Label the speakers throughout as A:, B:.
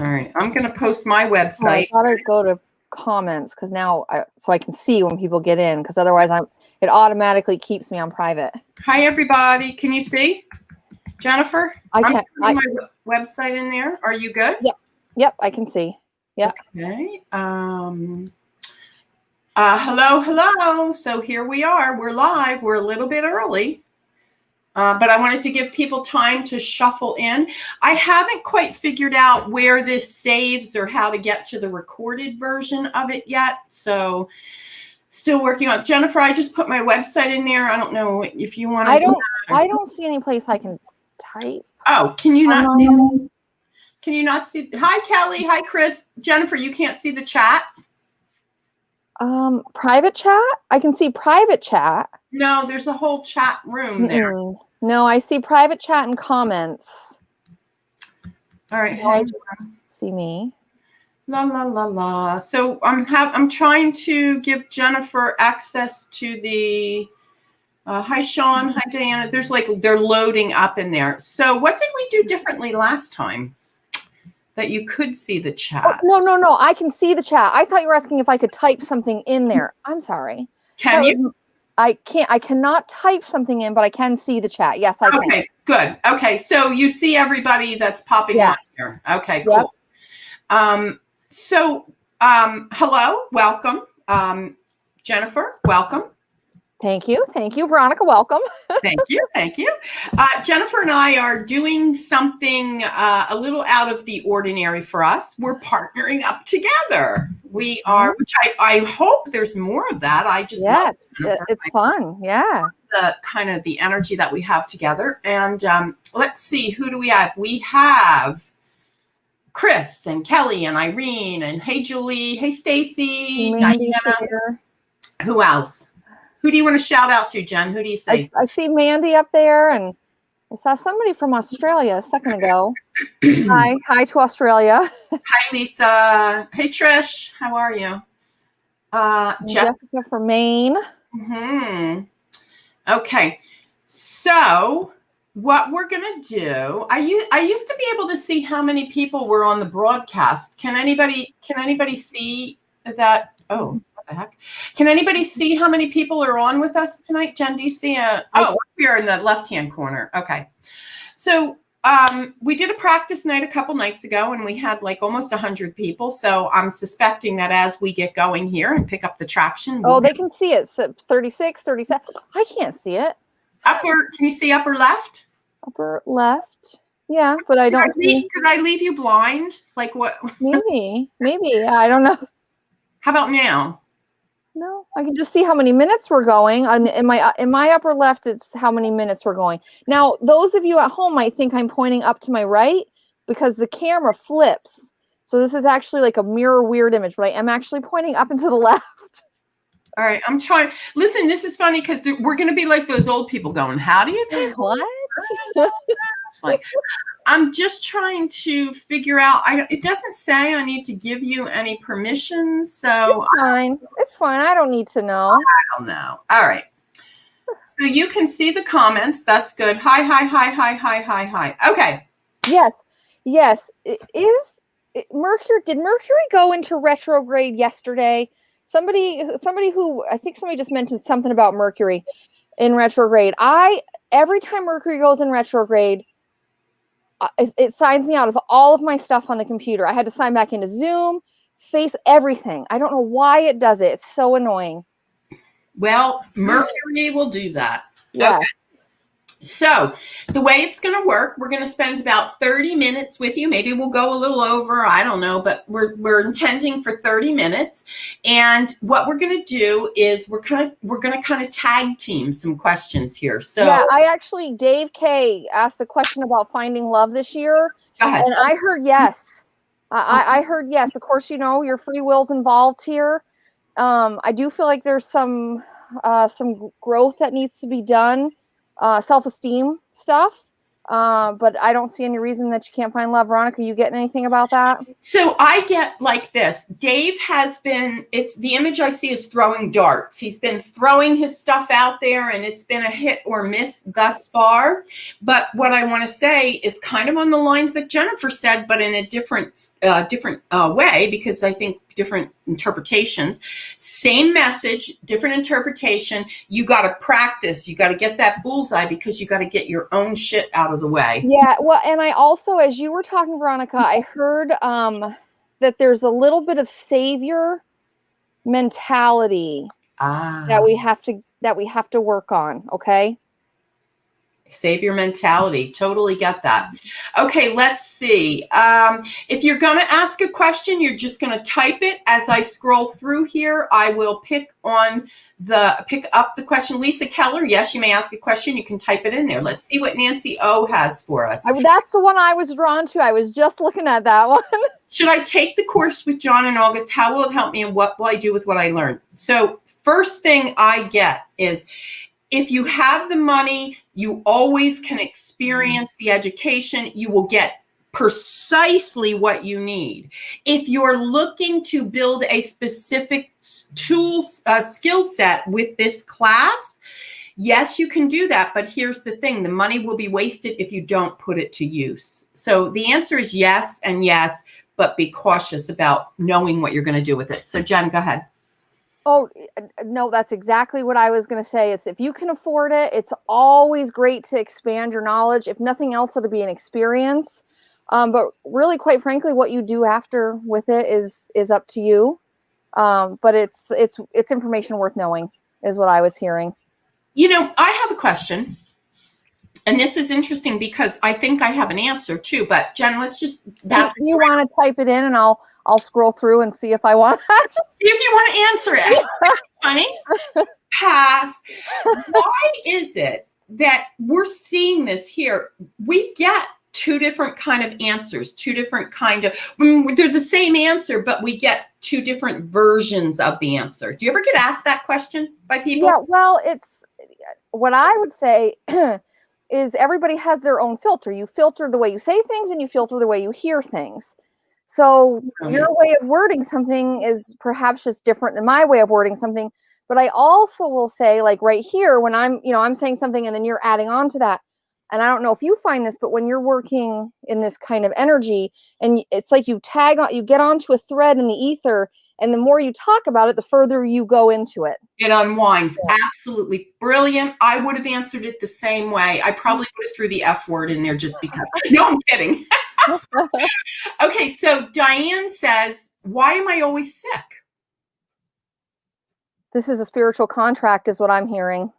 A: All right. I'm going to post my website.
B: Oh, I thought I'd go to comments because now so I can see when people get in, because otherwise it automatically keeps me on private.
A: Hi, everybody. Can you see? Jennifer?
B: I can't.
A: I'm putting my website in there. Are you good?
B: Yep, I can see. Yep.
A: Okay. Hello. So here we are. We're live. We're a little bit early. But I wanted to give people time to shuffle in. I haven't quite figured out where this saves or how to get to the recorded version of it yet. So still working on it. Jennifer, I just put my website in there. I don't know if you want to
B: I don't see any place I can type.
A: Oh, can you not see it? Can you not see? Hi, Kelly. Hi, Chris. Jennifer, you can't see the chat?
B: Private chat? I can see private chat.
A: No, there's a whole chat room there.
B: No, I see private chat and comments.
A: All right.
B: See me.
A: La. So I'm trying to give Jennifer access to the hi Sean, hi Diana. They're loading up in there. So what did we do differently last time that you could see the chat?
B: Oh, no. I can see the chat. I thought you were asking if I could type something in there. I'm sorry.
A: Can you?
B: I can't. I cannot type something in, but I can see the chat. Yes, I can.
A: Okay, good. Okay, so you see everybody that's popping on here. Okay, cool.
B: Yep.
A: Hello, welcome. Jennifer, welcome.
B: Thank you. Veronica, welcome.
A: Thank you. Jennifer and I are doing something a little out of the ordinary for us. We're partnering up together. We are, which I hope there's more of that. I just love it,
B: it's fun. Yeah.
A: The kind of the energy that we have together. And let's see, who do we have? We have Chris and Kelly and Irene and hey Julie, hey Stacy,
B: Mandy's here.
A: Who else? Who do you want to shout out to, Jen? Who do you say?
B: I see Mandy up there, and I saw somebody from Australia a second ago. Hi to Australia.
A: Hi, Lisa. Hey, Trish. How are you?
B: Jessica from Maine.
A: Okay. So what we're going to do, I used to be able to see how many people were on the broadcast. Can anybody see that? Oh, what the heck? Can anybody see how many people are on with us tonight? Jen, do you see we're in the left-hand corner. Okay. So we did a practice night a couple nights ago, and we had like almost 100 people. So I'm suspecting that as we get going here and pick up the traction.
B: They can see it. So 36, 37. I can't see it.
A: Can you see upper left?
B: Upper left. Yeah, but I don't see.
A: Could I leave you blind? Like what?
B: Maybe. I don't know.
A: How about now?
B: No, I can just see how many minutes we're going. In my upper left, it's how many minutes we're going. Now, those of you at home might think I'm pointing up to my right because the camera flips. So this is actually like a mirror weird image, but I am actually pointing up and to the left.
A: All right, I'm trying. Listen, this is funny because we're going to be like those old people going, how do you take
B: what?
A: It's like, I'm just trying to figure out. It doesn't say I need to give you any permissions, so
B: it's fine. I don't need to know.
A: I don't know. All right. So you can see the comments. That's good. Hi. Okay.
B: Yes. Did Mercury go into retrograde yesterday? Somebody who I think somebody just mentioned something about Mercury in retrograde. Every time Mercury goes in retrograde, it signs me out of all of my stuff on the computer. I had to sign back into Zoom, Face, everything. I don't know why it does it. It's so annoying.
A: Well, Mercury will do that.
B: Yeah.
A: Okay. So the way it's going to work, we're going to spend about 30 minutes with you. Maybe we'll go a little over. I don't know, but we're intending for 30 minutes. And what we're going to do is we're going to kind of tag team some questions here. So
B: yeah, Dave K asked a question about finding love this year.
A: Go ahead.
B: And I heard yes. I heard yes. Of course, your free will's involved here. I do feel like there's some growth that needs to be done. Self-esteem stuff. But I don't see any reason that you can't find love. Veronica, you getting anything about that?
A: So I get like this. Dave has been, it's the image I see is throwing darts. He's been throwing his stuff out there and it's been a hit or miss thus far. But what I want to say is kind of on the lines that Jennifer said, but in a different way, because I think different interpretations, same message, different interpretation. You got to practice. You got to get that bullseye because you got to get your own shit out of the way.
B: Yeah, well, and I also, as you were talking, Veronica, I heard that there's a little bit of savior mentality that we have to work on. Okay.
A: Savior mentality. Totally get that. Okay, let's see. If you're going to ask a question, you're just going to type it. As I scroll through here, I will pick up the question. Lisa Keller, yes, you may ask a question. You can type it in there. Let's see what Nancy O has for us.
B: That's the one I was drawn to. I was just looking at that one.
A: Should I take the course with John in August? How will it help me and what will I do with what I learned? So first thing I get is, if you have the money, you always can experience the education. You will get precisely what you need. If you're looking to build a specific skill set with this class, yes, you can do that. But here's the thing. The money will be wasted if you don't put it to use. So the answer is yes and yes, but be cautious about knowing what you're going to do with it. So Jen, go ahead.
B: Oh, no, that's exactly what I was going to say. It's if you can afford it, it's always great to expand your knowledge. If nothing else, it'll be an experience. But really, quite frankly, what you do after with it is up to you. But it's information worth knowing is what I was hearing.
A: You know, I have a question. And this is interesting because I think I have an answer too. But Jen, let's just
B: you want to type it in, and I'll scroll through and see if I want.
A: See if you want to answer it. Honey, pass. Why is it that we're seeing this here? We get two different kind of answers, two different kind of. They're the same answer, but we get two different versions of the answer. Do you ever get asked that question by people?
B: Yeah. Well, it's what I would say. Is everybody has their own filter. You filter the way you say things and you filter the way you hear things. So your way of wording something is perhaps just different than my way of wording something. But I also will say, like right here, when I'm saying something and then you're adding on to that. And I don't know if you find this, but when you're working in this kind of energy and it's like you get onto a thread in the ether. And the more you talk about it, the further you go into it.
A: It unwinds. Yeah. Absolutely brilliant. I would have answered it the same way. I probably would have threw the F word in there just because. No, I'm kidding. Okay, so Diane says, why am I always sick?
B: This is a spiritual contract is what I'm hearing.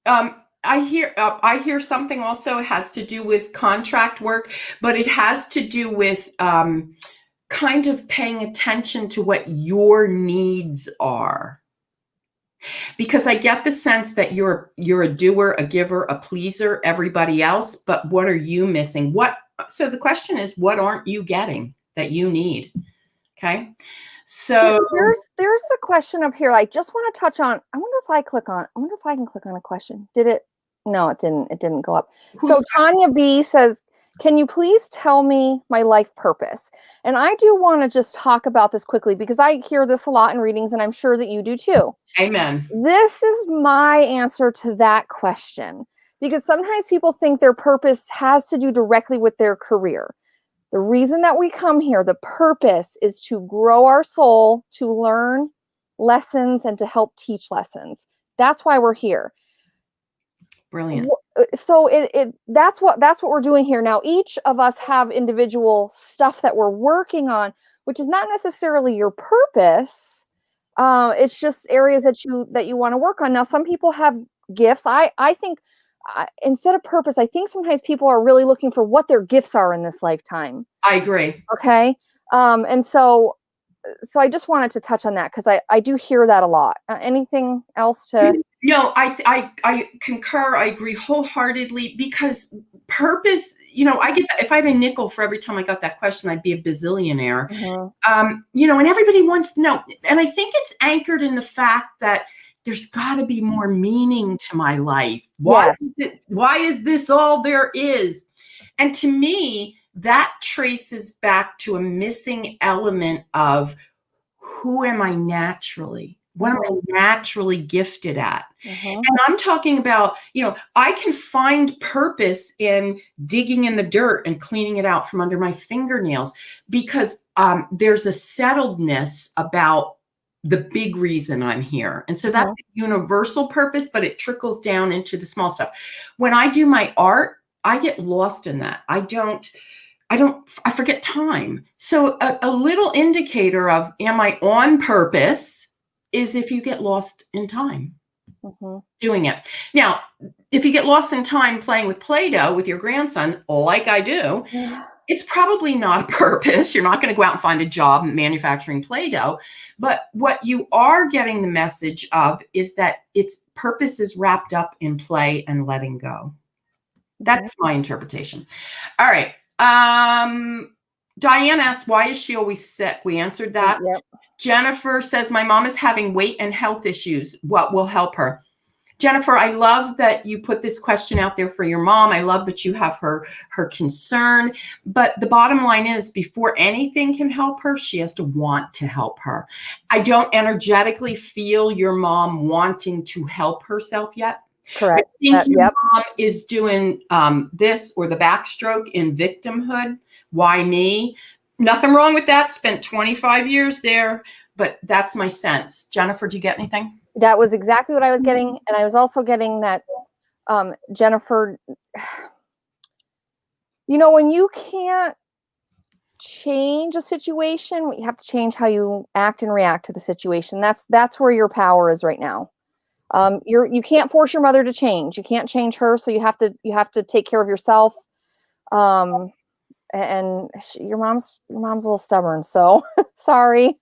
A: I hear something also has to do with contract work, but it has to do with kind of paying attention to what your needs are. Because I get the sense that you're a doer, a giver, a pleaser, everybody else, but what are you missing? So the question is, what aren't you getting that you need? Okay. So
B: there's a question up here. I just want to touch on, I wonder if I can click on a question. Did it? No, it didn't go up. So Tanya B says, can you please tell me my life purpose? And I do want to just talk about this quickly because I hear this a lot in readings and I'm sure that you do too.
A: Amen.
B: This is my answer to that question because sometimes people think their purpose has to do directly with their career. The reason that we come here, the purpose is to grow our soul, to learn lessons and to help teach lessons. That's why we're here.
A: Brilliant.
B: So that's what we're doing here. Now, each of us have individual stuff that we're working on, which is not necessarily your purpose. It's just areas that you want to work on. Now, some people have gifts. I think instead of purpose, I think sometimes people are really looking for what their gifts are in this lifetime.
A: I agree.
B: Okay. And so I just wanted to touch on that because I do hear that a lot. Anything else to?
A: No, I concur. I agree wholeheartedly because purpose, I get that. If I had a nickel for every time I got that question, I'd be a bazillionaire.
B: Mm-hmm.
A: And everybody wants to know. And I think it's anchored in the fact that there's got to be more meaning to my life. Why is this all there is? And to me, that traces back to a missing element of who am I naturally? What am I naturally gifted at? And I'm talking about, I can find purpose in digging in the dirt and cleaning it out from under my fingernails because there's a settledness about the big reason I'm here. And so that's a universal purpose, but it trickles down into the small stuff. When I do my art, I get lost in that. I forget time. So a little indicator of, am I on purpose, is if you get lost in time doing it. Now, if you get lost in time playing with Play-Doh with your grandson, like I do, it's probably not a purpose. You're not going to go out and find a job manufacturing Play-Doh. But what you are getting the message of is that its purpose is wrapped up in play and letting go. That's my interpretation. All right. Diane asked, why is she always sick? We answered that. Yep. Jennifer says, my mom is having weight and health issues. What will help her? Jennifer, I love that you put this question out there for your mom. I love that you have her concern. But the bottom line is, before anything can help her, she has to want to help her. I don't energetically feel your mom wanting to help herself yet.
B: Correct.
A: I think your mom is doing this or the backstroke in victimhood. Why me? Nothing wrong with that. Spent 25 years there, but that's my sense. Jennifer, do you get anything?
B: That was exactly what I was getting. And I was also getting that, Jennifer, when you can't change a situation, you have to change how you act and react to the situation. That's where your power is right now. You can't force your mother to change. You can't change her. So you have to take care of yourself. And your mom's a little stubborn. So sorry.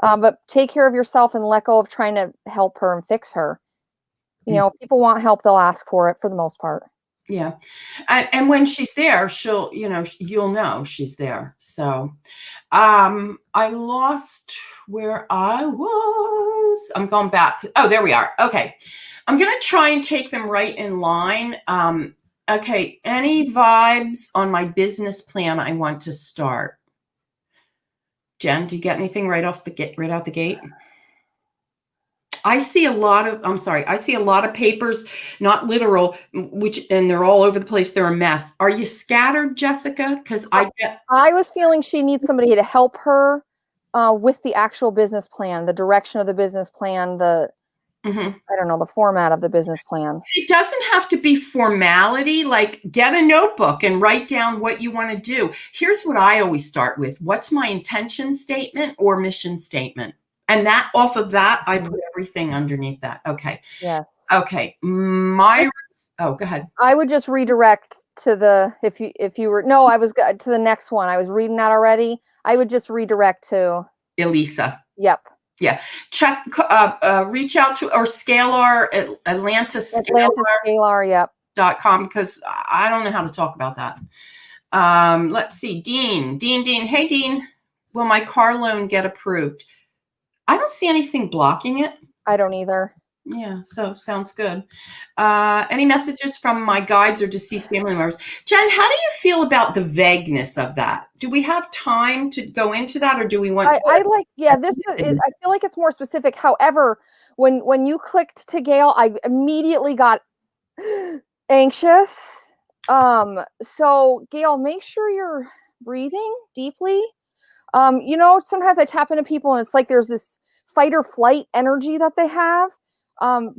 B: But take care of yourself and let go of trying to help her and fix her. People want help. They'll ask for it for the most part.
A: Yeah. And when she's there, you'll know she's there. So, I lost where I was. I'm going back. Oh, there we are. Okay. I'm going to try and take them right in line. Okay. Any vibes on my business plan I want to start? Jen, do you get anything right out the gate? I see a lot of papers, not literal, and they're all over the place. They're a mess. Are you scattered, Jessica? Because I
B: was feeling she needs somebody to help her with the actual business plan, the direction of the business plan, I don't know, the format of the business plan.
A: It doesn't have to be formality. Like, get a notebook and write down what you want to do. Here's what I always start with. What's my intention statement or mission statement? And off of that, I put everything underneath that. Okay.
B: Yes.
A: Okay. Go ahead.
B: I would just redirect to I was to the next one. I was reading that already. I would just redirect to
A: Elisa.
B: Yep.
A: Yeah. Check, reach out to, or Scalar, Atlanta
B: Scalar, yep.
A: .com, because I don't know how to talk about that. Let's see. Dean. Hey, Dean, will my car loan get approved? I don't see anything blocking it.
B: I don't either.
A: Yeah, so sounds good. Any messages from my guides or deceased family members? Jen, how do you feel about the vagueness of that? Do we have time to go into that, or do we want to?
B: I feel like it's more specific. However, when you clicked to Gail, I immediately got anxious. So Gail, make sure you're breathing deeply. Sometimes I tap into people and it's like there's this fight or flight energy that they have.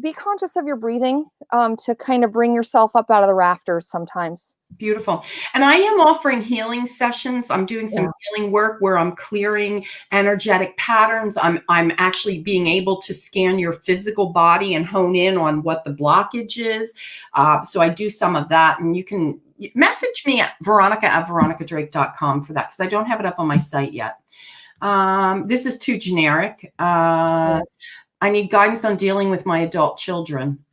B: Be conscious of your breathing to kind of bring yourself up out of the rafters sometimes.
A: Beautiful. And I am offering healing sessions. I'm doing some healing work where I'm clearing energetic patterns. I'm actually being able to scan your physical body and hone in on what the blockage is. So I do some of that, and you can message me at veronica@veronicadrake.com for that, because I don't have it up on my site yet. This is too generic. I need guidance on dealing with my adult children.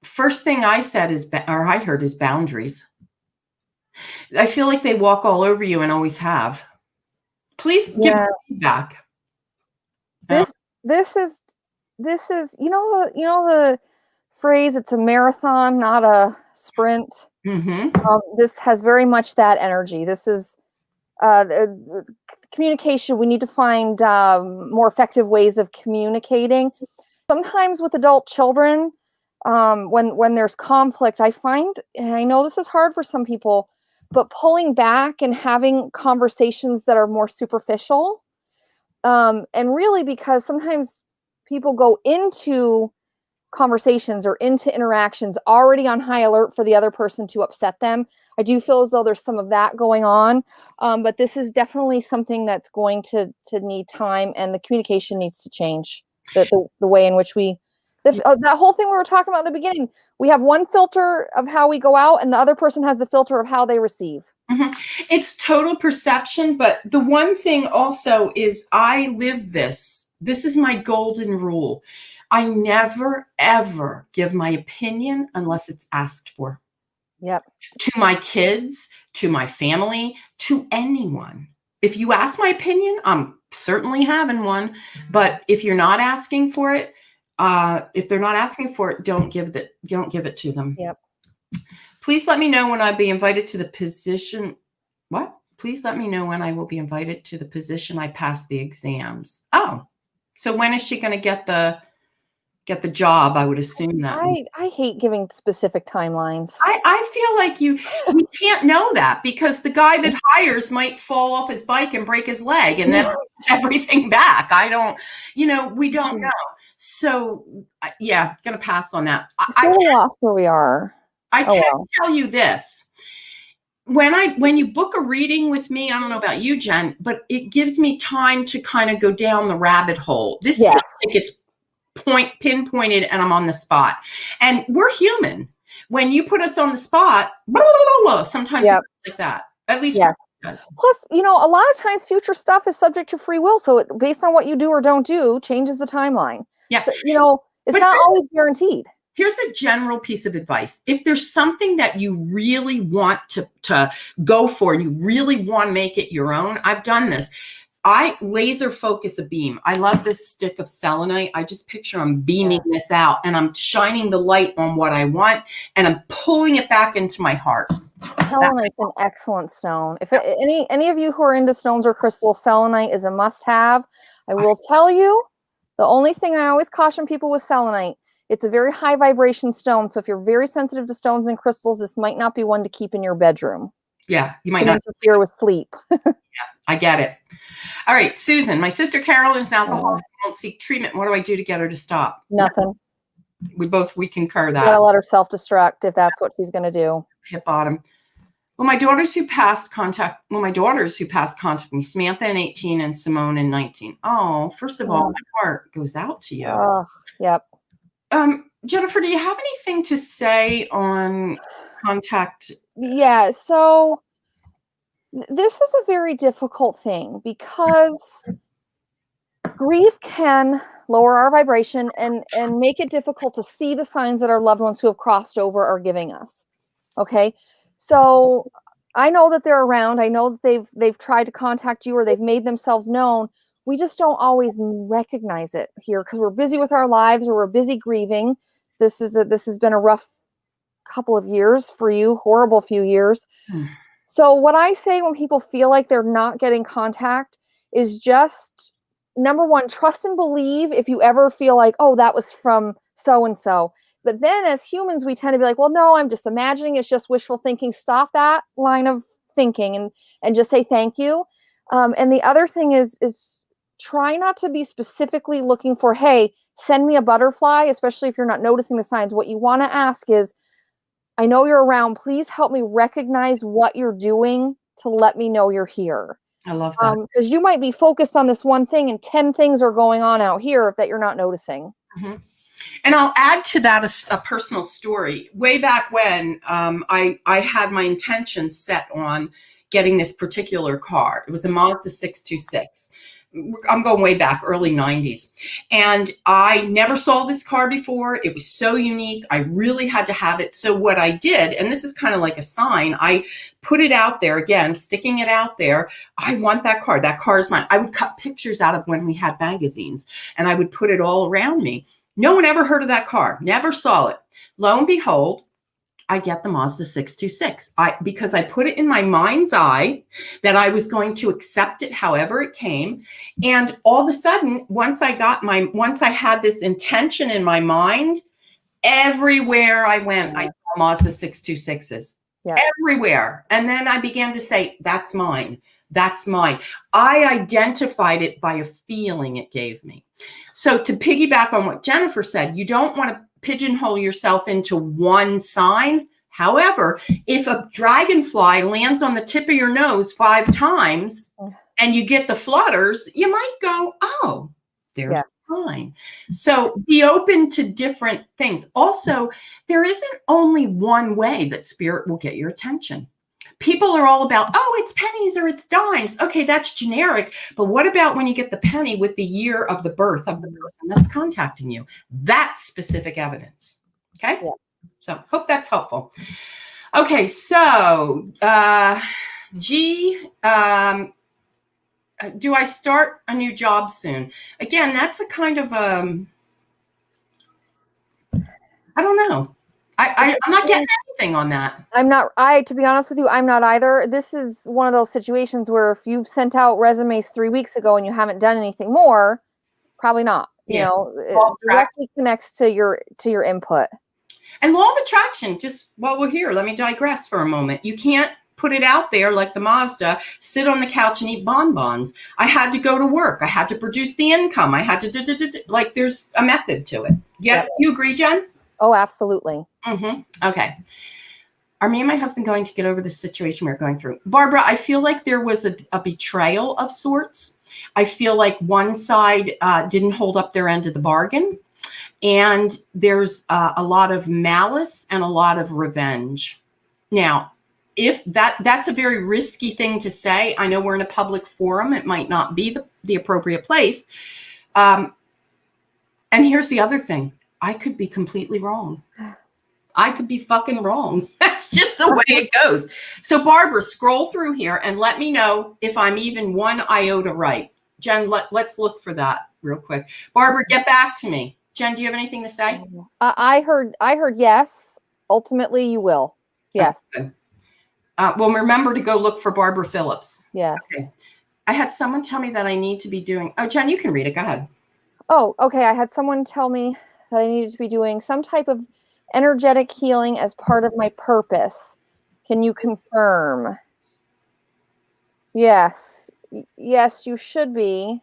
A: First thing I heard is boundaries. I feel like they walk all over you and always have. Please give me feedback.
B: This is this is, the phrase, it's a marathon, not a sprint. This has very much that energy. This is communication. We need to find more effective ways of communicating. Sometimes with adult children, when there's conflict, I find, and I know this is hard for some people, but pulling back and having conversations that are more superficial. And really, because sometimes people go into conversations or into interactions already on high alert for the other person to upset them. I do feel as though there's some of that going on. But this is definitely something that's going to need time, and the communication needs to change. The way in which that whole thing we were talking about at the beginning, we have one filter of how we go out, and the other person has the filter of how they receive.
A: It's total perception. But the one thing also is I live this. This is my golden rule. I never, ever give my opinion unless it's asked for.
B: Yep.
A: To my kids, to my family, to anyone. If you ask my opinion, I'm certainly having one. But if you're not asking for it, if they're not asking for it, don't give it to them.
B: Yep.
A: Please let me know when I'll be invited to the position. What? Please let me know when I will be invited to the position I passed the exams. Oh, so when is she going to get the job? I would assume that.
B: I hate giving specific timelines.
A: I feel like you can't know that, because the guy that hires might fall off his bike and break his leg and then everything back. We don't know. So yeah, going to pass on that.
B: I lost where we are.
A: I can tell you this. When you book a reading with me, I don't know about you, Jen, but it gives me time to kind of go down the rabbit hole. This feels like it's pinpointed and I'm on the spot. And we're human. When you put us on the spot, blah, blah, blah, sometimes it's like that. At least it does.
B: Plus, a lot of times future stuff is subject to free will. So based on what you do or don't do, changes the timeline.
A: Yeah.
B: So, it's not always guaranteed.
A: Here's a general piece of advice. If there's something that you really want to go for and you really want to make it your own, I've done this. I laser focus a beam. I love this stick of selenite. I just picture I'm beaming this out and I'm shining the light on what I want and I'm pulling it back into my heart.
B: Selenite's an excellent stone. If any of you who are into stones or crystals, selenite is a must-have. I will tell you, the only thing I always caution people with selenite, it's a very high vibration stone. So if you're very sensitive to stones and crystals, this might not be one to keep in your bedroom.
A: Yeah, you might not
B: interfere with sleep.
A: Yeah, I get it. All right, Susan, my sister Carolyn is an alcoholic, won't seek treatment. What do I do to get her to stop?
B: Nothing.
A: We concur that.
B: You gotta let her self-destruct if that's what she's gonna do.
A: Hit bottom. Well, my daughters who passed contact me, Samantha in 18 and Simone in 19. Oh, first of all, my heart goes out to you.
B: Oh, yep.
A: Jennifer, do you have anything to say on contact?
B: Yeah, so this is a very difficult thing because grief can lower our vibration and make it difficult to see the signs that our loved ones who have crossed over are giving us. Okay, so I know that they're around. I know that they've tried to contact you or they've made themselves known. We just don't always recognize it here because we're busy with our lives or we're busy grieving. This has been a rough couple of years for you, horrible few years. So what I say when people feel like they're not getting contact is just, number one, trust and believe if you ever feel like, oh, that was from so-and-so. But then as humans, we tend to be like, well, no, I'm just imagining, it's just wishful thinking. Stop that line of thinking and just say thank you. And the other thing is try not to be specifically looking for, hey, send me a butterfly, especially if you're not noticing the signs. What you want to ask is, I know you're around. Please help me recognize what you're doing to let me know you're here.
A: I love that.
B: Because you might be focused on this one thing and 10 things are going on out here that you're not noticing.
A: Mm-hmm. And I'll add to that a personal story. Way back when I had my intentions set on getting this particular car. It was a Mazda 626. I'm going way back, early 90s. And I never saw this car before. It was so unique. I really had to have it. So what I did, and this is kind of like a sign, I put it out there again, sticking it out there. I want that car. That car is mine. I would cut pictures out of when we had magazines and I would put it all around me. No one ever heard of that car, never saw it. Lo and behold, I get the Mazda 626 because I put it in my mind's eye that I was going to accept it however it came. And all of a sudden, once I had this intention in my mind, everywhere I went, I saw Mazda 626s. Yeah. Everywhere. And then I began to say, that's mine. That's mine. I identified it by a feeling it gave me. So to piggyback on what Jennifer said, you don't want to pigeonhole yourself into one sign. However, if a dragonfly lands on the tip of your nose 5 times and you get the flutters, you might go, oh, there's a sign. So be open to different things. Also, there isn't only one way that spirit will get your attention. People are all about, oh, it's pennies or it's dimes. Okay, that's generic. But what about when you get the penny with the year of the birth of the person that's contacting you? That's specific evidence. Okay? Yeah. So hope that's helpful. Okay, so G, do I start a new job soon? Again, that's a kind of, I don't know. I'm not getting anything on that.
B: To be honest with you, I'm not either. This is one of those situations where if you've sent out resumes 3 weeks ago and you haven't done anything more, probably not. You know, it directly connects to your input.
A: And law of attraction, just while we're here, let me digress for a moment. You can't put it out there like the Mazda, sit on the couch and eat bonbons. I had to go to work. I had to produce the income. I had to, like there's a method to it. Yeah. You agree, Jen?
B: Oh, absolutely.
A: Mm-hmm. Okay. Are me and my husband going to get over the situation we're going through? Barbara, I feel like there was a betrayal of sorts. I feel like one side didn't hold up their end of the bargain. And there's a lot of malice and a lot of revenge. Now, if that's a very risky thing to say. I know we're in a public forum. It might not be the appropriate place. And here's the other thing. I could be completely wrong. I could be fucking wrong. That's just the way it goes. So Barbara, scroll through here and let me know if I'm even one iota right. Jen, let's look for that real quick. Barbara, get back to me. Jen, do you have anything to say?
B: I heard yes. Ultimately, you will. Yes.
A: Okay. Well, remember to go look for Barbara Phillips.
B: Yes.
A: Okay. I had someone tell me that I need to be doing. Oh, Jen, you can read it. Go ahead.
B: Oh, okay. I had someone tell me that I needed to be doing some type of energetic healing as part of my purpose. Can you confirm? Yes. Yes, you should be.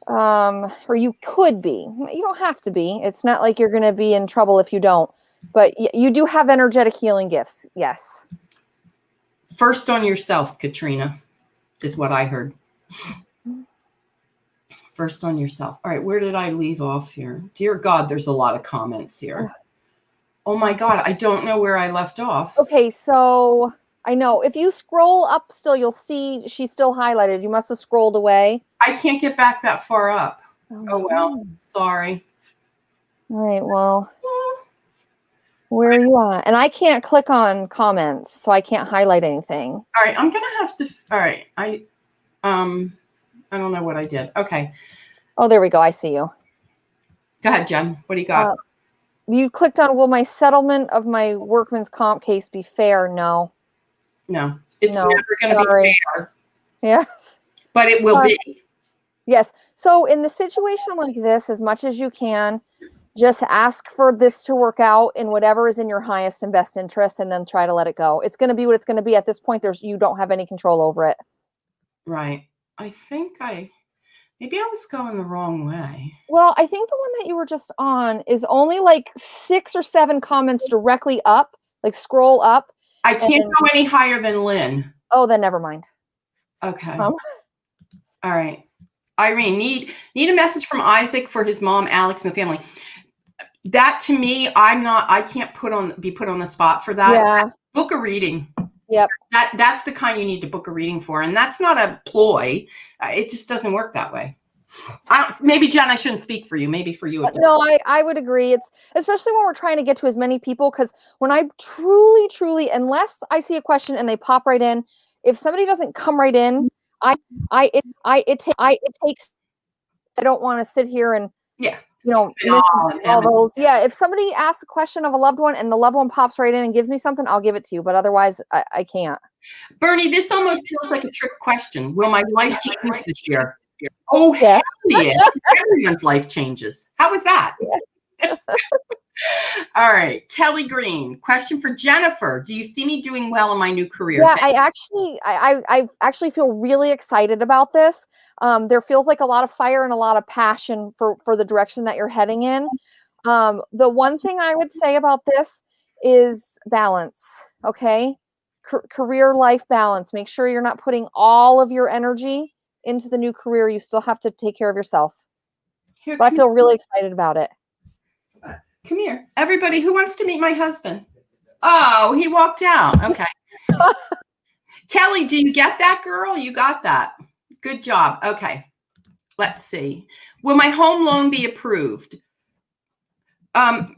B: Or you could be. You don't have to be. It's not like you're going to be in trouble if you don't. But you do have energetic healing gifts. Yes.
A: First on yourself, Katrina, is what I heard. First on yourself. All right, where did I leave off here? Dear God, there's a lot of comments here. Oh my God, I don't know where I left off.
B: Okay, so I know. If you scroll up still, you'll see she's still highlighted. You must have scrolled away.
A: I can't get back that far up. Oh well, sorry.
B: All right, well. Where are you at? And I can't click on comments, so I can't highlight anything.
A: All right, I'm gonna have to. All right, I don't know what I did. Okay.
B: Oh, there we go. I see you.
A: Go ahead, Jen. What do you got?
B: You clicked on, will my settlement of my workman's comp case be fair? No.
A: No, it's never going to be fair.
B: Yes.
A: But it will be.
B: Yes. So in the situation like this, as much as you can, just ask for this to work out in whatever is in your highest and best interest, and then try to let it go. It's going to be what it's going to be. At this point, you don't have any control over it.
A: Right. I think maybe I was going the wrong way.
B: Well, I think the one that you were just on is only like 6 or 7 comments directly up, like scroll up.
A: I can't go any higher than Lynn.
B: Oh, then never mind.
A: Okay. All right. Irene, need a message from Isaac for his mom, Alex, and the family. That to me, I can't be put on the spot for that.
B: Yeah.
A: Book a reading.
B: Yep.
A: That's the kind you need to book a reading for. And that's not a ploy. It just doesn't work that way. Maybe, Jen, I shouldn't speak for you. Maybe for you.
B: No, I would agree. It's especially when we're trying to get to as many people, because when I truly, unless I see a question and they pop right in, if somebody doesn't come right in, it takes. I don't want to sit here and miss all those. Yeah, if somebody asks a question of a loved one and the loved one pops right in and gives me something, I'll give it to you. But otherwise, I can't.
A: Bernie, this almost feels like a trick question. Will my life change this year? Oh,
B: yes.
A: Hell yeah. Everyone's life changes. How was that? Yeah. All right. Kelly Green, question for Jennifer. Do you see me doing well in my new career?
B: Yeah, I actually feel really excited about this. There feels like a lot of fire and a lot of passion for the direction that you're heading in. The one thing I would say about this is balance. Okay. Career life balance. Make sure you're not putting all of your energy into the new career. You still have to take care of yourself. But I feel really excited about it.
A: Come here. Everybody who wants to meet my husband. Oh, he walked out. Okay. Kelly, do you get that, girl? You got that. Good job. Okay. Let's see. Will my home loan be approved?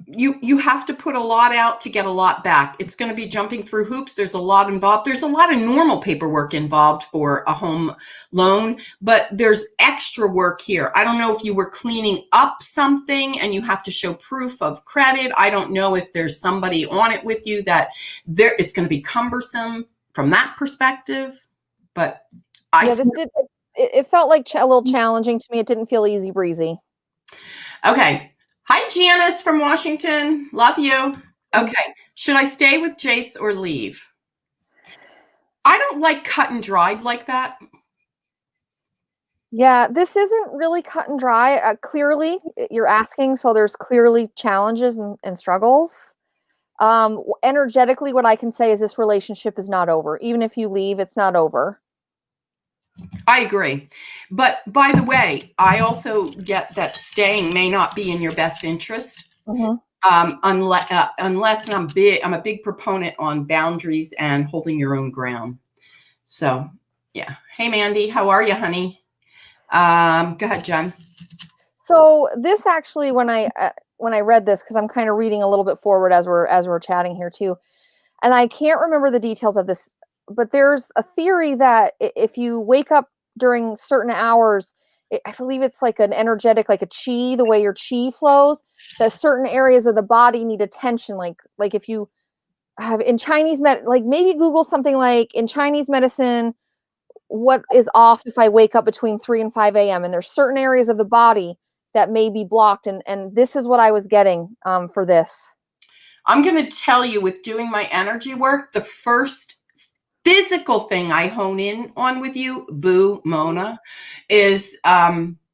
A: You have to put a lot out to get a lot back. It's going to be jumping through hoops. There's a lot involved. There's a lot of normal paperwork involved for a home loan, but there's extra work here. I don't know if you were cleaning up something and you have to show proof of credit. I don't know if there's somebody on it with you that it's going to be cumbersome from that perspective, but
B: it felt like a little challenging to me. It didn't feel easy breezy.
A: Okay. Hi, Janice from Washington. Love you. Okay. Should I stay with Jace or leave? I don't like cut and dried like that.
B: Yeah, this isn't really cut and dry. Clearly, you're asking, so there's clearly challenges and struggles. Energetically, what I can say is this relationship is not over. Even if you leave, it's not over.
A: I agree. But by the way, I also get that staying may not be in your best interest. Mm-hmm. Unless I'm a big proponent on boundaries and holding your own ground. So, yeah. Hey, Mandy, how are you, honey? Go ahead, Jen.
B: So this actually, when I read this, because I'm kind of reading a little bit forward as we're chatting here too, and I can't remember the details of this, but there's a theory that if you wake up during certain hours, I believe it's like an energetic, like a chi, the way your chi flows, that certain areas of the body need attention. Like if you have in Chinese like maybe Google something like in Chinese medicine, what is off if I wake up between 3 and 5 a.m. and there's certain areas of the body that may be blocked. And this is what I was getting for this.
A: I'm going to tell you, with doing my energy work, the first physical thing I hone in on with you, Boo Mona, is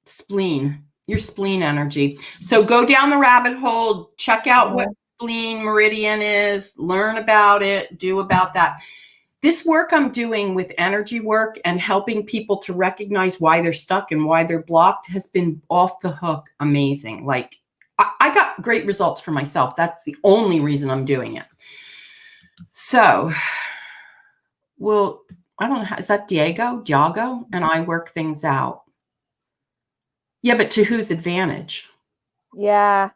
A: spleen, your spleen energy. So go down the rabbit hole, check out what spleen meridian is, learn about it, do about that. This work I'm doing with energy work and helping people to recognize why they're stuck and why they're blocked has been off the hook amazing. Like, I got great results for myself. That's the only reason I'm doing it. So, well, I don't know. Is that Diago? And I work things out. Yeah, but to whose advantage?
B: Yeah.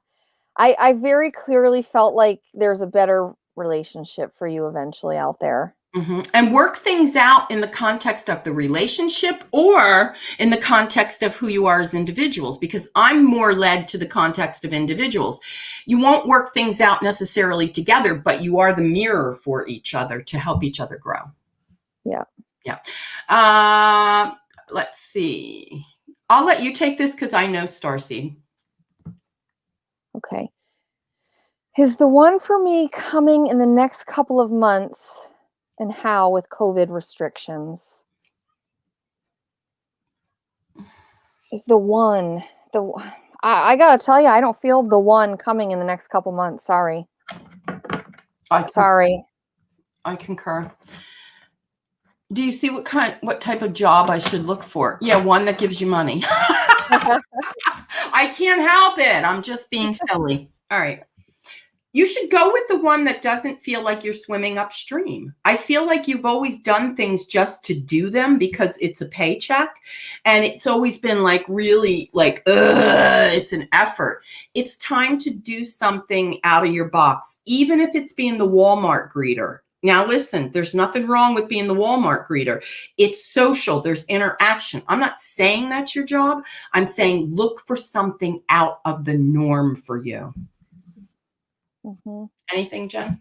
B: I very clearly felt like there's a better relationship for you eventually out there.
A: Mm-hmm. And work things out in the context of the relationship or in the context of who you are as individuals, because I'm more led to the context of individuals. You won't work things out necessarily together, but you are the mirror for each other to help each other grow.
B: Yeah.
A: Yeah. Let's see. I'll let you take this because I know Starseed.
B: Okay. Is the one for me coming in the next couple of months? And how with COVID restrictions? Is the one I gotta tell you, I don't feel the one coming in the next couple months. Sorry. Sorry.
A: I concur. Do you see what type of job I should look for? Yeah, one that gives you money. I can't help it. I'm just being silly. All right. You should go with the one that doesn't feel like you're swimming upstream. I feel like you've always done things just to do them because it's a paycheck. And it's always been like really like, it's an effort. It's time to do something out of your box, even if it's being the Walmart greeter. Now, listen, there's nothing wrong with being the Walmart greeter. It's social. There's interaction. I'm not saying that's your job. I'm saying look for something out of the norm for you.
B: Mm-hmm.
A: Anything, Jen?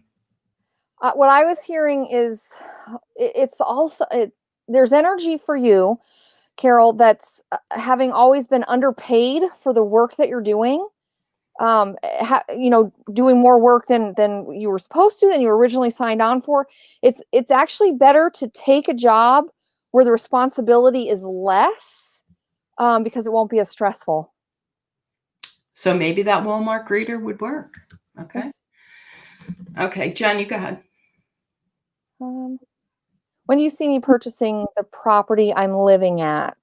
B: What I was hearing is it's also, there's energy for you, Carol, that's having always been underpaid for the work that you're doing. Doing more work than you were supposed to, than you originally signed on for. It's actually better to take a job where the responsibility is less, because it won't be as stressful.
A: So maybe that Walmart greeter would work. Okay. Okay, Jen, you go ahead.
B: When you see me purchasing the property I'm living at,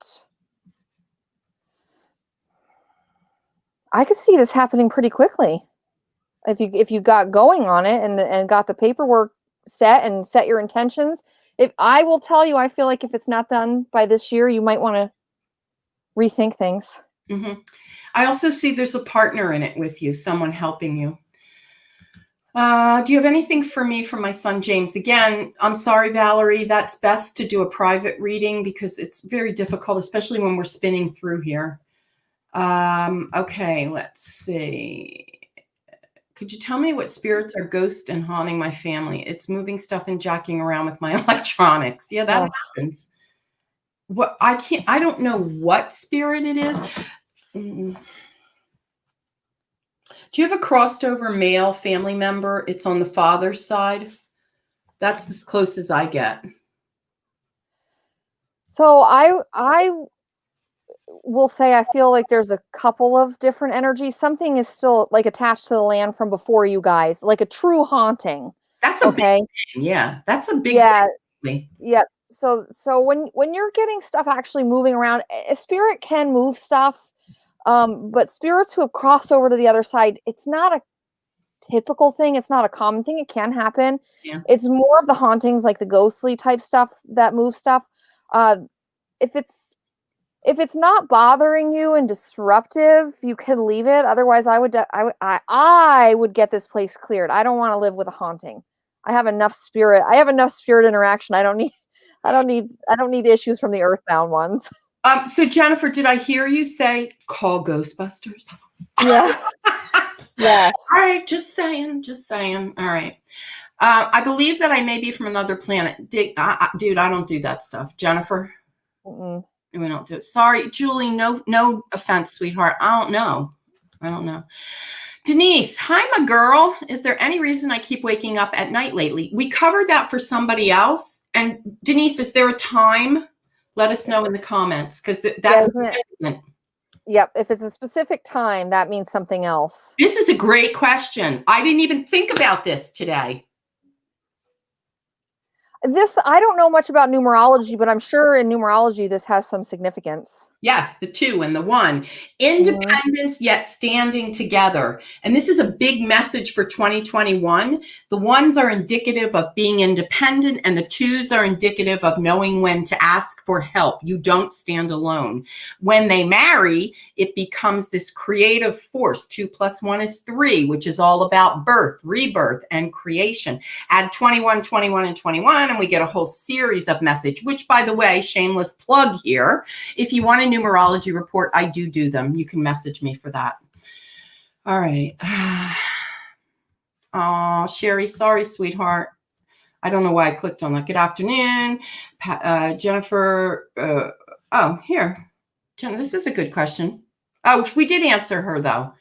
B: I could see this happening pretty quickly. If you got going on it and got the paperwork set and set your intentions. If I will tell you, I feel like if it's not done by this year, you might want to rethink things.
A: Mm-hmm. I also see there's a partner in it with you, someone helping you. Do you have anything for me from my son, James? Again, I'm sorry, Valerie, that's best to do a private reading because it's very difficult, especially when we're spinning through here. Okay, let's see. Could you tell me what spirits are ghost and haunting my family? It's moving stuff and jacking around with my electronics. Yeah, that happens. I don't know what spirit it is. Do you have a crossed over male family member? It's on the father's side. That's as close as I get.
B: So I will say I feel like there's a couple of different energies. Something is still like attached to the land from before you guys, like a true haunting.
A: That's a big thing. Yeah, that's a big
B: thing. Yeah. So when you're getting stuff actually moving around, a spirit can move stuff. But spirits who have crossed over to the other side, it's not a typical thing. It's not a common thing. It can happen.
A: Yeah.
B: It's more of the hauntings, like the ghostly type stuff that move stuff. If it's not bothering you and disruptive, you can leave it. Otherwise, I would get this place cleared. I don't want to live with a haunting. I have enough spirit interaction. I don't need issues from the earthbound ones.
A: So Jennifer, did I hear you say call Ghostbusters?
B: Yes. Yes.
A: All right, just saying. All right. I believe that I may be from another planet. Dude, I don't do that stuff. Jennifer?
B: Mm-mm.
A: We don't do it. Sorry, Julie, no offense, sweetheart. I don't know. Denise, hi, my girl. Is there any reason I keep waking up at night lately? We covered that for somebody else. And Denise, is there a time? Let us know in the comments because that's
B: Yep. If it's a specific time, that means something else.
A: This is a great question. I didn't even think about this today.
B: I don't know much about numerology, but I'm sure in numerology this has some significance.
A: Yes, the 2 and the 1. Independence yet standing together. And this is a big message for 2021. The 1s are indicative of being independent and the 2s are indicative of knowing when to ask for help. You don't stand alone. When they marry, it becomes this creative force. 2 + 1 is 3, which is all about birth, rebirth, and creation. Add 21, 21, and 21, and we get a whole series of message, which, by the way, shameless plug here. If you want a numerology report, I do them. You can message me for that. All right. Oh, Sherry, sorry, sweetheart. I don't know why I clicked on that. Good afternoon, Jennifer. Here. Jenna, this is a good question. Oh, we did answer her, though.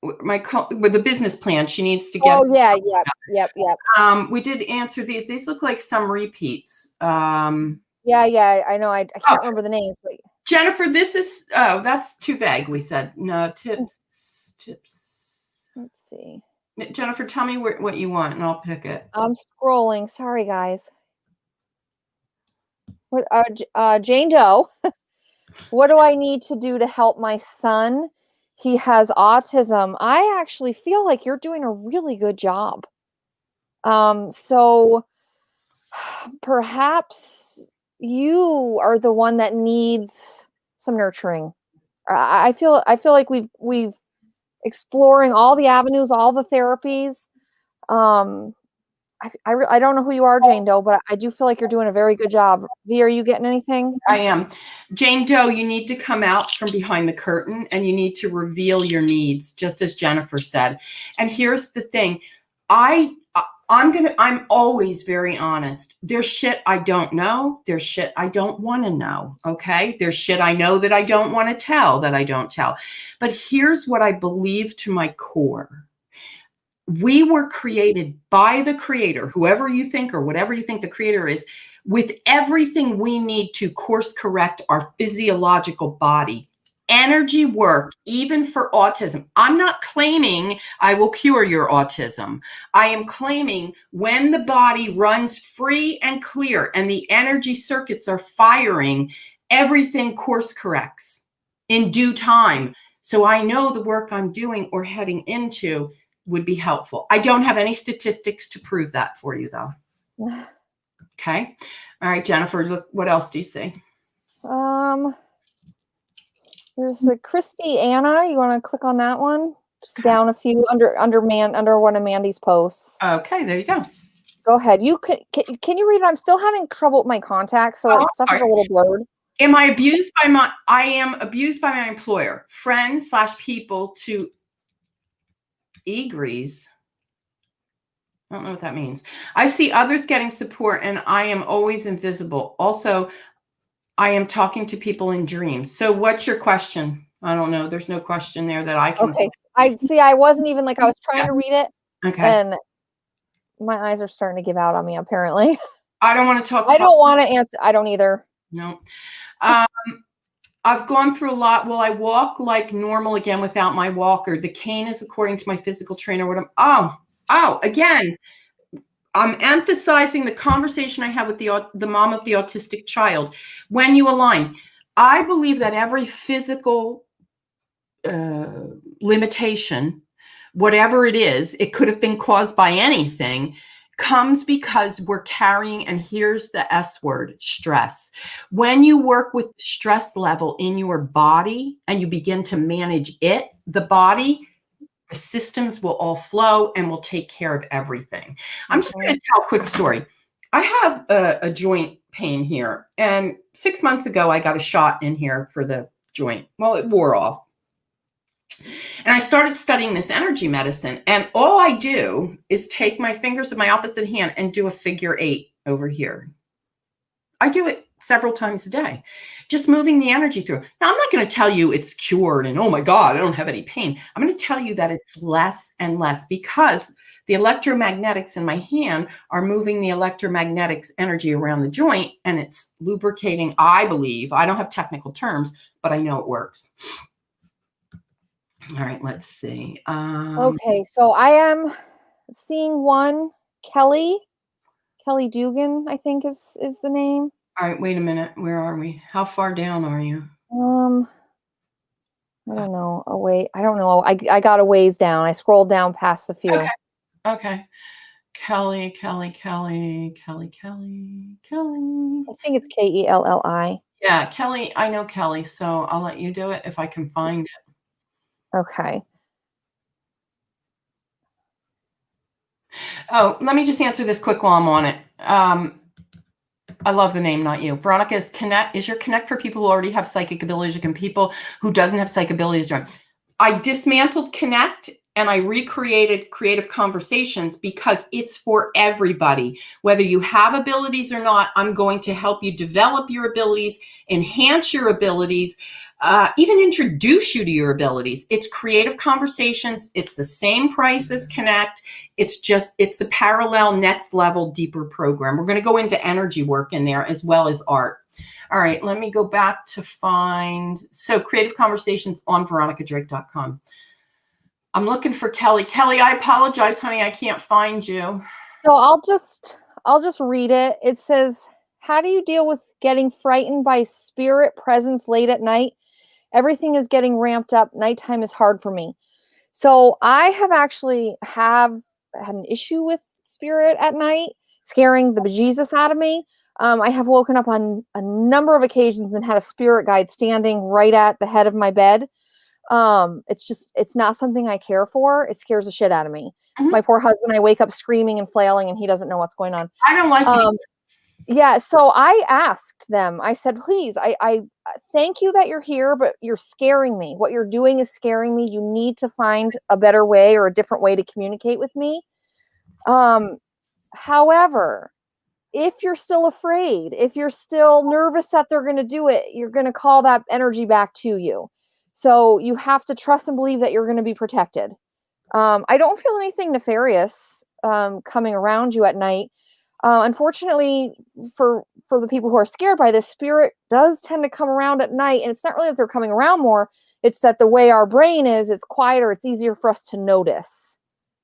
A: With the business plan, she needs to get.
B: Oh, yeah. Yep.
A: We did answer these. These look like some repeats.
B: Yeah. I know. I can't remember the names, but.
A: Jennifer, this is, that's too vague, we said. No, tips.
B: Let's see.
A: Jennifer, tell me what you want, and I'll pick it.
B: I'm scrolling. Sorry, guys. What? Jane Doe. What do I need to do to help my son He has autism. I actually feel like you're doing a really good job. So perhaps you are the one that needs some nurturing. I feel like we've exploring all the avenues, all the therapies. Um, I don't know who you are, Jane Doe, but I do feel like you're doing a very good job. V, are you getting anything?
A: I am. Jane Doe, you need to come out from behind the curtain and you need to reveal your needs, just as Jennifer said. And here's the thing. I'm always very honest. There's shit I don't know. There's shit I don't want to know. Okay. There's shit I know that I don't want to tell that I don't tell. But here's what I believe to my core. We were created by the creator, whoever you think or whatever you think the creator is, with everything we need to course correct our physiological body. Energy work, even for autism. I'm not claiming I will cure your autism. I am claiming when the body runs free and clear and the energy circuits are firing, everything course corrects in due time. So I know the work I'm doing or heading into would be helpful. I don't have any statistics to prove that for you, though. Okay. All right, Jennifer, look, what else do you see?
B: There's a Christy Anna. You want to click on that one? Just down a few under one of Mandy's posts.
A: Okay, there you go.
B: Go ahead. You can you read it? I'm still having trouble with my contacts, so that stuff is a little blurred.
A: I am abused by my employer, friends / people to egrees. I don't know what that means. I see others getting support and I am always invisible. Also, I am talking to people in dreams. So what's your question? I don't know. There's no question there that I can.
B: Okay. I wasn't even I was trying to read it.
A: Okay.
B: And my eyes are starting to give out on me, apparently.
A: I don't want to talk.
B: I don't want to answer. I don't either.
A: No. I've gone through a lot. Will I walk like normal again without my walker? The cane is according to my physical trainer. Again, I'm emphasizing the conversation I had with the mom of the autistic child. When you align, I believe that every physical limitation, whatever it is, it could have been caused by anything, comes because we're carrying, and here's the S word, stress. When you work with stress level in your body and you begin to manage it, the body, the systems will all flow and will take care of everything. I'm just going to tell a quick story. I have a joint pain here, and 6 months ago, I got a shot in here for the joint. Well, it wore off. And I started studying this energy medicine, and all I do is take my fingers of my opposite hand and do a figure 8 over here. I do it several times a day, just moving the energy through. Now, I'm not going to tell you it's cured and, oh my God, I don't have any pain. I'm going to tell you that it's less and less because the electromagnetics in my hand are moving the electromagnetics energy around the joint, and it's lubricating, I believe. I don't have technical terms, but I know it works. All right, let's see.
B: Okay, so I am seeing one, Kelly Dugan, I think is the name.
A: All right, wait a minute. Where are we? How far down are you?
B: I don't know. Oh wait, I don't know. I got a ways down. I scrolled down past a few.
A: Okay. Kelly.
B: I think it's Kelli.
A: Yeah, Kelly. I know Kelly, so I'll let you do it if I can find it.
B: Okay.
A: Oh, let me just answer this quick while I'm on it. I love the name, not you. Veronica is your connect for people who already have psychic abilities and people who doesn't have psychic abilities. I dismantled Connect and I recreated Creative Conversations because it's for everybody. Whether you have abilities or not, I'm going to help you develop your abilities, enhance your abilities, even introduce you to your abilities. It's Creative Conversations. It's the same price as Connect. It's the parallel next level deeper program. We're going to go into energy work in there as well as art. All right, let me go back to Creative Conversations on veronicadrake.com. I'm looking for Kelly. Kelly, I apologize, honey. I can't find you.
B: So I'll just read it. It says, how do you deal with getting frightened by spirit presence late at night? Everything is getting ramped up. Nighttime is hard for me. So I have actually had an issue with spirit at night, scaring the bejesus out of me. I have woken up on a number of occasions and had a spirit guide standing right at the head of my bed. It's not something I care for. It scares the shit out of me.
A: Mhm.
B: My poor husband, I wake up screaming and flailing and he doesn't know what's going on.
A: I don't like it.
B: Yeah, so I asked them, I said, please, I thank you that you're here, but you're scaring me. What you're doing is scaring me. You need to find a better way or a different way to communicate with me. However, if you're still afraid, if you're still nervous that they're going to do it, you're going to call that energy back to you. So you have to trust and believe that you're going to be protected. I don't feel anything nefarious coming around you at night. Unfortunately, for the people who are scared by this, spirit does tend to come around at night, and it's not really that they're coming around more. It's that the way our brain is, it's quieter. It's easier for us to notice.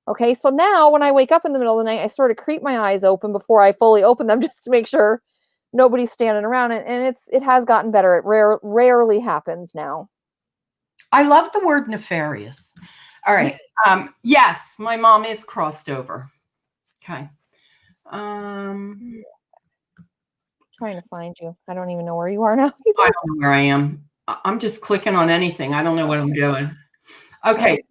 B: Okay, so now when I wake up in the middle of the night, I sort of creep my eyes open before I fully open them just to make sure nobody's standing around. And it has gotten better. It rarely happens now.
A: I love the word nefarious. All right. Yes, my mom is crossed over. Okay.
B: Trying to find you. I don't even know where you are now.
A: I don't know where I am. I'm just clicking on anything. I don't know what I'm doing. Okay.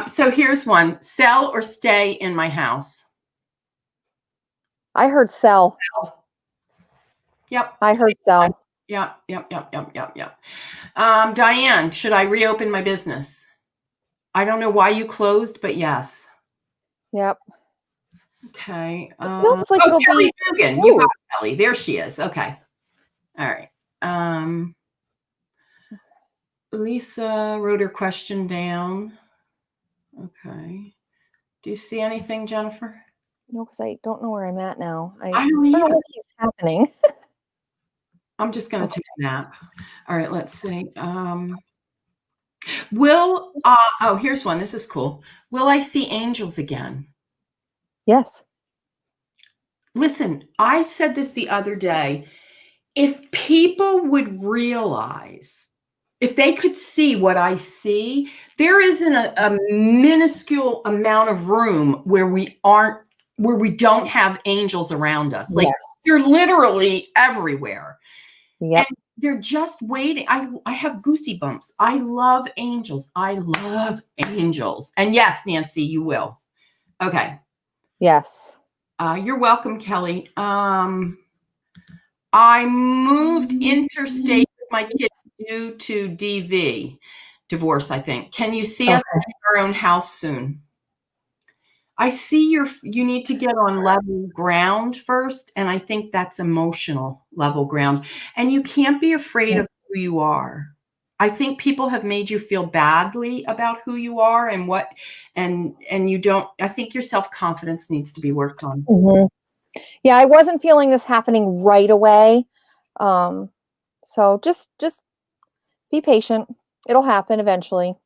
A: So here's one. Sell or stay in my house.
B: I heard sell.
A: Yep.
B: I heard sell.
A: Yep. Diane, should I reopen my business? I don't know why you closed, but yes.
B: Yep.
A: Okay.
B: It feels like it'll
A: Kelly
B: be.
A: Dugan. You got Kelly. There she is. Okay. All right. Lisa wrote her question down. Okay. Do you see anything, Jennifer?
B: No, because I don't know where I'm at now. I
A: don't
B: don't know
A: either.
B: what keeps happening.
A: I'm just going to take a nap. All right. Let's see. Here's one. This is cool. Will I see angels again?
B: Yes.
A: Listen, I said this the other day. If people would realize, if they could see what I see, there isn't a minuscule amount of room where we don't have angels around us. Like they're literally everywhere.
B: Yep.
A: And they're just waiting. I have goosey bumps. I love angels. I love angels. And yes, Nancy, you will. Okay.
B: Yes.
A: You're welcome, Kelly. I moved interstate with my kid due to divorce, I think. Can you see us in our own house soon? I see you need to get on level ground first, and I think that's emotional level ground. And you can't be afraid of who you are. I think people have made you feel badly about who you are and you don't. I think your self-confidence needs to be worked on.
B: Mm-hmm. Yeah, I wasn't feeling this happening right away. So just be patient. It'll happen eventually.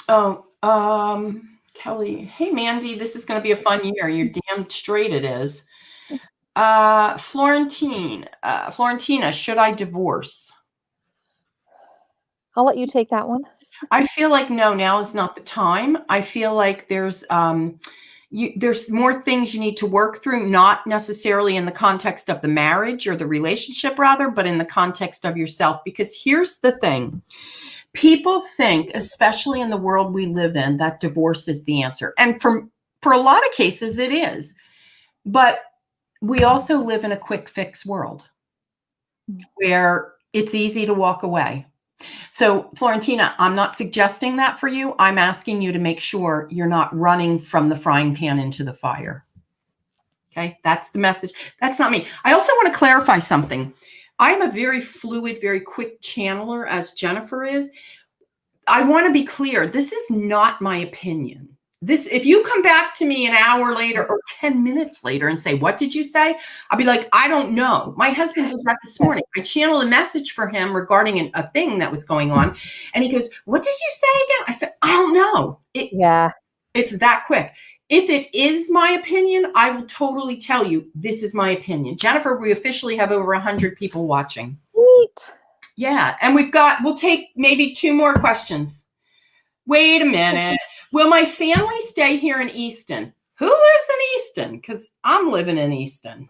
A: Oh, Kelly. Hey, Mandy, this is going to be a fun year. You're damn straight it is. Florentina, should I divorce?
B: I'll let you take that one.
A: I feel like no, now is not the time. I feel like there's more things you need to work through, not necessarily in the context of the marriage or the relationship rather, but in the context of yourself. Because here's the thing. People think, especially in the world we live in, that divorce is the answer. And for a lot of cases, it is. But we also live in a quick fix world where it's easy to walk away. So, Florentina, I'm not suggesting that for you. I'm asking you to make sure you're not running from the frying pan into the fire. Okay, that's the message. That's not me. I also want to clarify something. I'm a very fluid, very quick channeler, as Jennifer is. I want to be clear. This is not my opinion. If you come back to me an hour later or 10 minutes later and say, what did you say? I'll be like, I don't know. My husband did that this morning. I channeled a message for him regarding a thing that was going on. And he goes, what did you say again? I said, I don't know. It's that quick. If it is my opinion, I will totally tell you this is my opinion. Jennifer, we officially have over 100 people watching.
B: Sweet.
A: Yeah. And we'll take maybe 2 more questions. Wait a minute. Will my family stay here in Easton? Who lives in Easton? Because I'm living in Easton.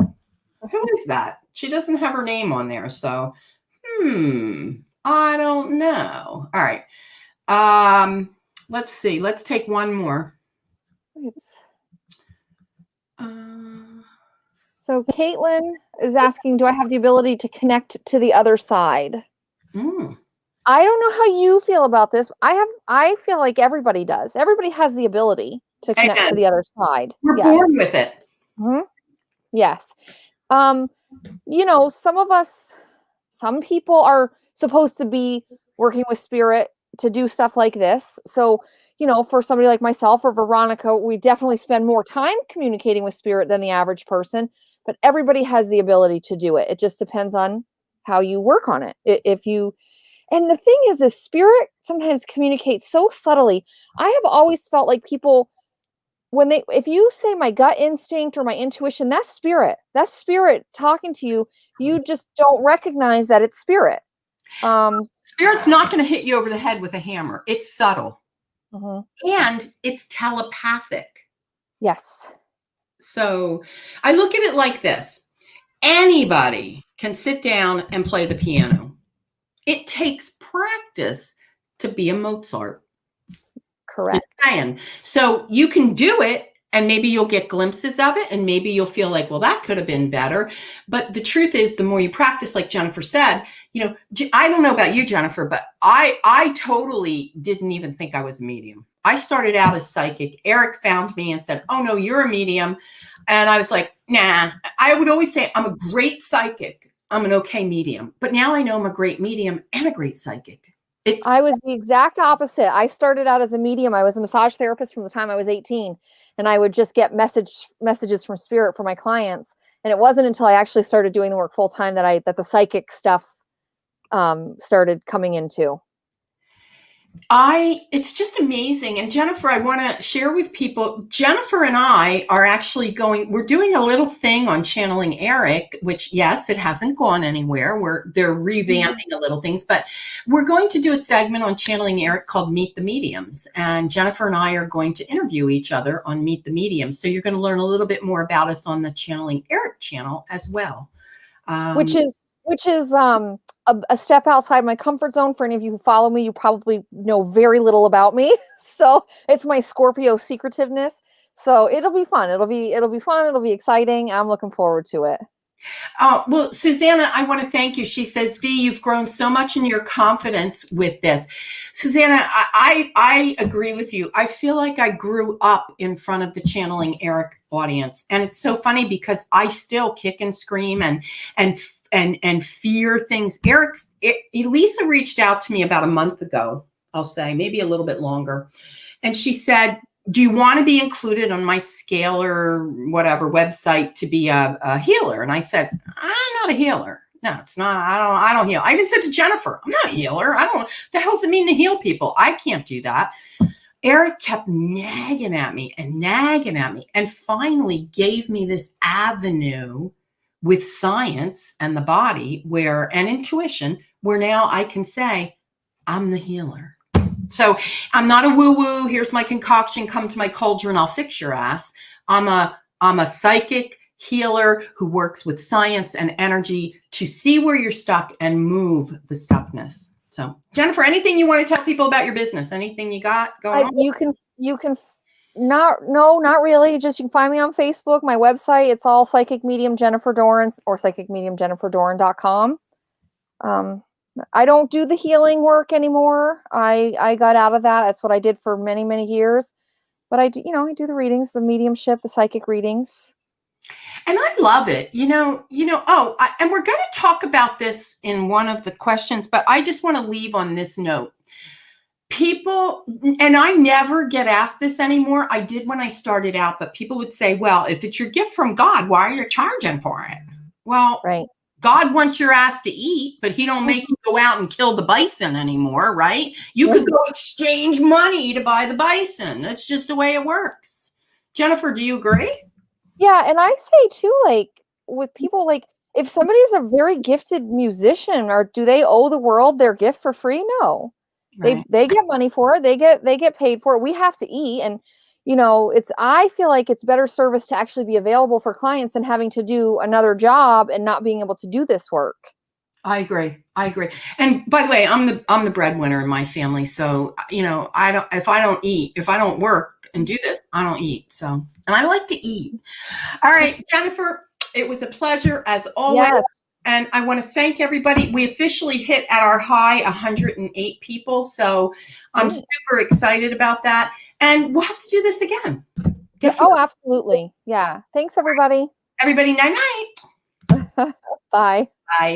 A: Who is that? She doesn't have her name on there. So, I don't know. All right. Let's see. Let's take one more.
B: So Caitlin is asking, do I have the ability to connect to the other side? I don't know how you feel about this. I feel like everybody does. Everybody has the ability to connect to the other side.
A: We're born with it.
B: Mm-hmm. Yes. Some people are supposed to be working with spirit to do stuff like this. So, for somebody like myself or Veronica, we definitely spend more time communicating with spirit than the average person, but everybody has the ability to do it. It just depends on how you work on it. And the thing is spirit sometimes communicates so subtly. I have always felt like people, if you say my gut instinct or my intuition, that's spirit talking to you. You just don't recognize that it's spirit.
A: Spirit's not going to hit you over the head with a hammer. It's subtle. And it's telepathic.
B: Yes.
A: So I look at it like this. Anybody can sit down and play the piano. It takes practice to be a Mozart.
B: Correct.
A: Just saying. So you can do it, and maybe you'll get glimpses of it, and maybe you'll feel like, well, that could have been better. But the truth is, the more you practice, like Jennifer said, I don't know about you, Jennifer, but I totally didn't even think I was a medium. I started out as psychic. Eric found me and said, oh, no, you're a medium. And I was like, nah. I would always say I'm a great psychic. I'm an okay medium. But now I know I'm a great medium and a great psychic.
B: I was the exact opposite. I started out as a medium. I was a massage therapist from the time I was 18, and I would just get messages from spirit for my clients. And it wasn't until I actually started doing the work full time that the psychic stuff started coming into.
A: It's just amazing. And Jennifer, I want to share with people, Jennifer and I are actually we're doing a little thing on channeling Eric, which, yes, it hasn't gone anywhere. They're revamping a little things, but we're going to do a segment on channeling Eric called Meet the Mediums. And Jennifer and I are going to interview each other on Meet the Mediums. So you're going to learn a little bit more about us on the Channeling Eric channel as well.
B: Which is a step outside my comfort zone. For any of you who follow me, you probably know very little about me. So it's my Scorpio secretiveness. So it'll be fun. It'll be fun. It'll be exciting. I'm looking forward to it.
A: Well, Susanna, I want to thank you. She says, V, you've grown so much in your confidence with this. Susanna, I agree with you. I feel like I grew up in front of the Channeling Eric audience. And it's so funny because I still kick and scream and fear things. Elisa reached out to me about a month ago, I'll say, maybe a little bit longer. And she said, do you want to be included on my scale or whatever website to be a healer? And I said, I'm not a healer. No, it's not. I don't heal. I even said to Jennifer, I'm not a healer. What the hell does it mean to heal people? I can't do that. Eric kept nagging at me and finally gave me this avenue with science and the body and intuition, where now I can say, I'm the healer. So I'm not a woo-woo. Here's my concoction. Come to my cauldron. I'll fix your ass. I'm a psychic healer who works with science and energy to see where you're stuck and move the stuckness. So Jennifer, anything you want to tell people about your business? Anything you got going on?
B: Not really. Just you can find me on Facebook, my website. It's all Psychic Medium Jennifer Doran or psychicmediumjenniferdoran.com. I don't do the healing work anymore. I got out of that. That's what I did for many, many years. But I do the readings, the mediumship, the psychic readings.
A: And I love it. And we're going to talk about this in one of the questions, but I just want to leave on this note. People, and I never get asked this anymore. I did when I started out, but people would say, well, if it's your gift from God, why are you charging for it? Well,
B: right.
A: God wants your ass to eat, but he don't make you go out and kill the bison anymore, right? You could go exchange money to buy the bison. That's just the way it works. Jennifer, do you agree?
B: Yeah, and I say too, like with people, like if somebody's a very gifted musician, or do they owe the world their gift for free? No.
A: Right.
B: They get money for it. They get paid for it. We have to eat. And I feel like it's better service to actually be available for clients than having to do another job and not being able to do this work.
A: I agree. And by the way, I'm the breadwinner in my family. So, if I don't work and do this, I don't eat. So, and I like to eat. All right, Jennifer, it was a pleasure as always.
B: Yes.
A: And I want to thank everybody. We officially hit at our high 108 people. So I'm super excited about that. And we'll have to do this again.
B: Definitely. Oh, absolutely. Yeah. Thanks, everybody.
A: Everybody, night-night.
B: Bye.
A: Bye.